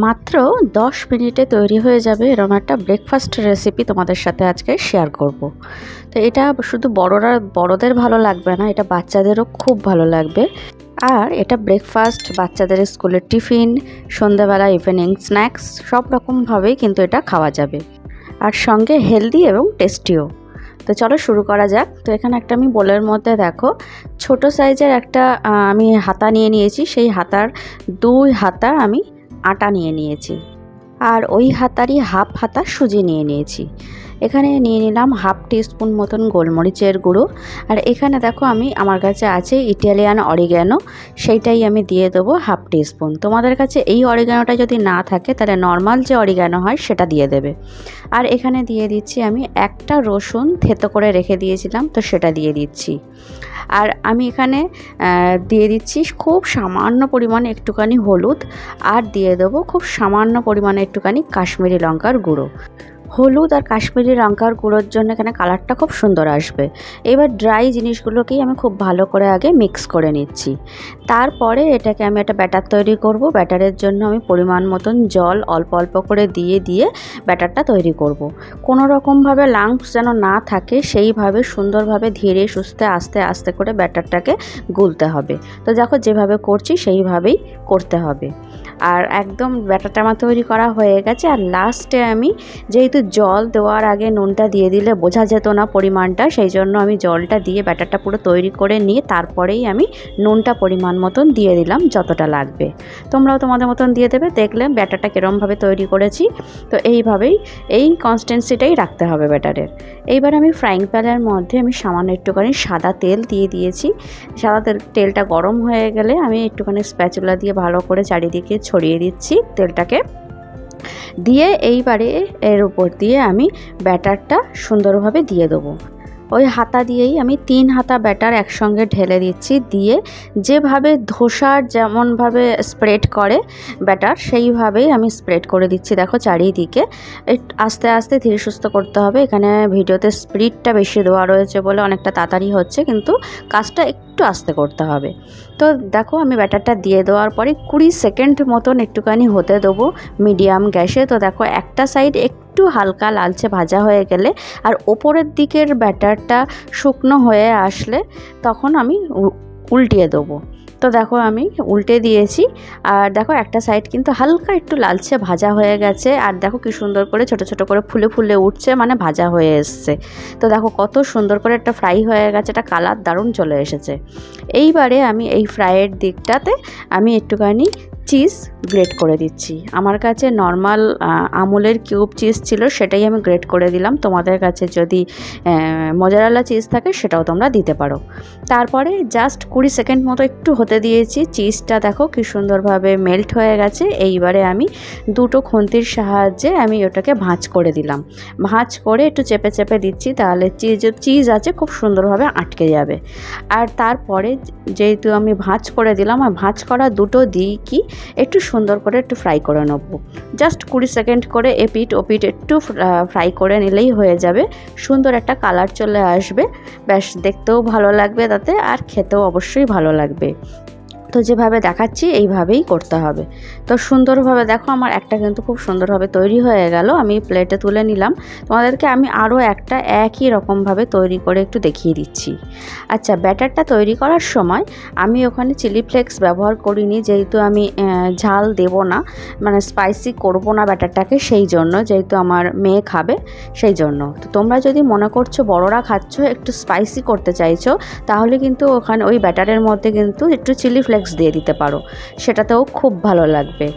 মাত্র 10 মিনিটে তৈরি হয়ে যাবে এরকম একটা ব্রেকফাস্ট রেসিপি তোমাদের সাথে আজকে শেয়ার করব। তো এটা শুধু বড়দের ভালো লাগবে না, এটা বাচ্চাদেরও খুব ভালো লাগবে। আর এটা ব্রেকফাস্ট, বাচ্চাদের স্কুলের টিফিন, সন্ধ্যাবেলা ইভিনিং স্ন্যাক্স সব রকমভাবেই কিন্তু এটা খাওয়া যাবে, আর সঙ্গে হেলদি এবং টেস্টিও। তো চলো শুরু করা যাক। তো এখানে একটা আমি বোলের মধ্যে দেখো ছোট সাইজের একটা আমি হাতা নিয়ে নিয়েছি। সেই হাতার 2 হাতা আমি আটা নিয়ে নিয়েছি, আর ওই হাতারই হাফ হাতা সুজি নিয়ে নিয়েছি। এখানে নিয়ে নিলাম হাফ টিস্পুন মতন গোলমরিচের গুঁড়ো। আর এখানে দেখো আমার কাছে আছে ইটালিয়ান অরিগ্যানো, সেইটাই আমি দিয়ে দেবো হাফ টিস্পুন। তোমাদের কাছে এই অরিগ্যানোটা যদি না থাকে তাহলে নর্মাল যে অরিগ্যানো হয় সেটা দিয়ে দেবে। আর এখানে দিয়ে দিচ্ছি আমি একটা রসুন থেতো করে রেখে দিয়েছিলাম, তো সেটা দিয়ে দিচ্ছি। আর আমি এখানে দিয়ে দিচ্ছি খুব সামান্য পরিমাণে একটুখানি হলুদ, আর দিয়ে দেবো খুব সামান্য পরিমাণে একটুখানি কাশ্মীরি লঙ্কার গুঁড়ো। হলুদ আর কাশ্মীরি লঙ্কার গুঁড়োর জন্য এখানে কালারটা খুব সুন্দর আসবে। এবার ড্রাই জিনিসগুলোকেই আমি খুব ভালো করে আগে মিক্স করে নিচ্ছি। তারপরে এটাকে আমি একটা ব্যাটার তৈরি করব। ব্যাটারের জন্য আমি পরিমাণ মতন জল অল্প অল্প করে দিয়ে ব্যাটারটা তৈরি করব। কোনো রকমভাবে লাম্পস যেন না থাকে, সেইভাবে সুন্দরভাবে ধীরে সুস্থে আস্তে আস্তে করে ব্যাটারটাকে গুলতে হবে। তো দেখো যেভাবে করছি সেইভাবেই করতে হবে। আর একদম ব্যাটারটা আমার তৈরি করা হয়ে গেছে। আর লাস্টে আমি যেহেতু জল দেওয়ার আগে নুনটা দিয়ে দিলে বোঝা যেত না পরিমাণটা, সেই জন্য আমি জলটা দিয়ে ব্যাটারটা পুরো তৈরি করে নিয়ে তারপরেই আমি নুনটা পরিমাণ মতন দিয়ে দিলাম যতটা লাগবে। তোমরাও তোমাদের মতন দিয়ে দেবে। দেখলে ব্যাটারটা কীরমভাবে তৈরি করেছি। তো এইভাবেই এই কনসিস্টেন্সিটাই রাখতে হবে ব্যাটারের। এইবার আমি ফ্রাইং প্যানের মধ্যে আমি সামান্য একটুখানি সাদা তেল দিয়ে দিয়েছি। সাদা তেলটা গরম হয়ে গেলে আমি একটুখানি স্প্যাচুলা দিয়ে ভালো করে চারিদিকে ছড়িয়ে দিচ্ছি তেলটাকে দিয়ে। এইবারে এর উপর দিয়ে আমি ব্যাটারটা সুন্দরভাবে দিয়ে দেবো। ওই হাতা দিয়েই আমি 3 হাতা ব্যাটার একসঙ্গে ঢেলে দিচ্ছি। দিয়ে যেভাবে ধোসার যেমনভাবে স্প্রেড করে ব্যাটার, সেইভাবেই আমি স্প্রেড করে দিচ্ছি। দেখো চারিদিকে আস্তে আস্তে ধীরে সুস্থ করতে হবে। এখানে ভিডিওতে স্পিডটা বেশি দেওয়া রয়েছে বলে অনেকটা তাড়াতাড়ি হচ্ছে, কিন্তু কাজটা একটু আস্তে করতে হবে। তো দেখো আমি ব্যাটারটা দিয়ে দেওয়ার পরে 20 সেকেন্ড মতন একটুখানি হতে দেবো মিডিয়াম গ্যাসে। তো দেখো একটা সাইড একটু হালকা লালচে ভাজা হয়ে গেলে আর ওপরের দিকের ব্যাটারটা শুকনো হয়ে আসলে তখন আমি উল্টিয়ে দেবো। তো দেখো আমি উল্টে দিয়েছি। আর দেখো একটা সাইড কিন্তু হালকা একটু লালচে ভাজা হয়ে গেছে। আর দেখো কি সুন্দর করে ছোট ছোট করে ফুলে ফুলে উঠছে, মানে ভাজা হয়ে এসছে। তো দেখো কত সুন্দর করে একটা ফ্রাই হয়ে গেছে, একটা কালার দারুণ চলে এসেছে। এইবারে আমি এই ফ্রাইয়ের দিকটাতে আমি একটুখানি চিজ গ্রেট করে দিচ্ছি। আমার কাছে নর্মাল আমুলের কিউব চিজ ছিল, সেটাই আমি গ্রেট করে দিলাম। তোমাদের কাছে যদি মোজারেলা চিজ থাকে সেটাও তোমরা দিতে পারো। তারপরে জাস্ট 20 সেকেন্ড মতো একটু হতে দিয়েছি। চিজটা দেখো কি সুন্দরভাবে মেল্ট হয়ে গেছে। এইবারে আমি 2টো খুন্তির সাহায্যে আমি ওটাকে ভাঁজ করে দিলাম। ভাঁজ করে একটু চেপে চেপে দিচ্ছি, তাহলে চিজ আছে খুব সুন্দরভাবে আটকে যাবে। আর তারপরে যেহেতু আমি ভাঁজ করে দিলাম, আর ভাঁজ করা 2টো দিই কি একটু সুন্দর করে একটু ফ্রাই করে নেব। জাস্ট 20 সেকেন্ড করে এপিট ওপিট একটু ফ্রাই করে নিলেই হয়ে যাবে। সুন্দর একটা কালার চলে আসবে, বেশ দেখতেও ভালো লাগবে তাতে, আর খেতেও অবশ্যই ভালো লাগবে। তো যেভাবে দেখাচ্ছি এইভাবেই করতে হবে। তো সুন্দরভাবে দেখো আমার একটা কিন্তু খুব সুন্দরভাবে তৈরি হয়ে গেল। আমি প্লেটে তুলে নিলাম। তোমাদেরকে আমি আরও একটা একই রকমভাবে তৈরি করে একটু দেখিয়ে দিচ্ছি। আচ্ছা, ব্যাটারটা তৈরি করার সময় আমি ওখানে চিলি ফ্লেক্স ব্যবহার করিনি, যেহেতু আমি ঝাল দেব না, মানে স্পাইসি করব না ব্যাটারটাকে, সেই জন্য, যেহেতু আমার মেয়ে খাবে সেই জন্য। তো তোমরা যদি মনে করছো বড়রা খাচ্ছ একটু স্পাইসি করতে চাইছো, তাহলে কিন্তু ওখানে ওই ব্যাটারের মধ্যে কিন্তু একটু চিলি ফ্লেক্স দিয়ে দিতে পারো, সেটাতেও খুব ভালো লাগবে।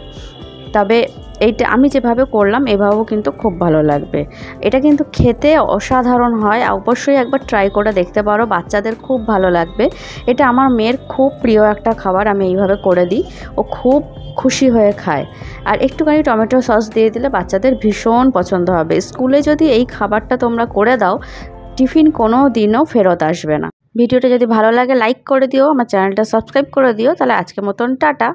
তবে এইটা আমি যেভাবে করলাম এভাবেও কিন্তু খুব ভালো লাগবে। এটা কিন্তু খেতে অসাধারণ হয়, অবশ্যই একবার ট্রাই করে দেখতে পারো, বাচ্চাদের খুব ভালো লাগবে। এটা আমার মেয়ের খুব প্রিয় একটা খাবার, আমি এইভাবে করে দিই, ও খুব খুশি হয়ে খায়। আর একটুখানি টমেটো সস দিয়ে দিলে বাচ্চাদের ভীষণ পছন্দ হবে। স্কুলে যদি এই খাবারটা তোমরা করে দাও, টিফিন কোনো দিনও ফেরত আসবে না। ভিডিওটা যদি ভালো লাগে লাইক করে দিও, আমার চ্যানেলটা সাবস্ক্রাইব করে দিও। তাহলে আজকের মতন টাটা।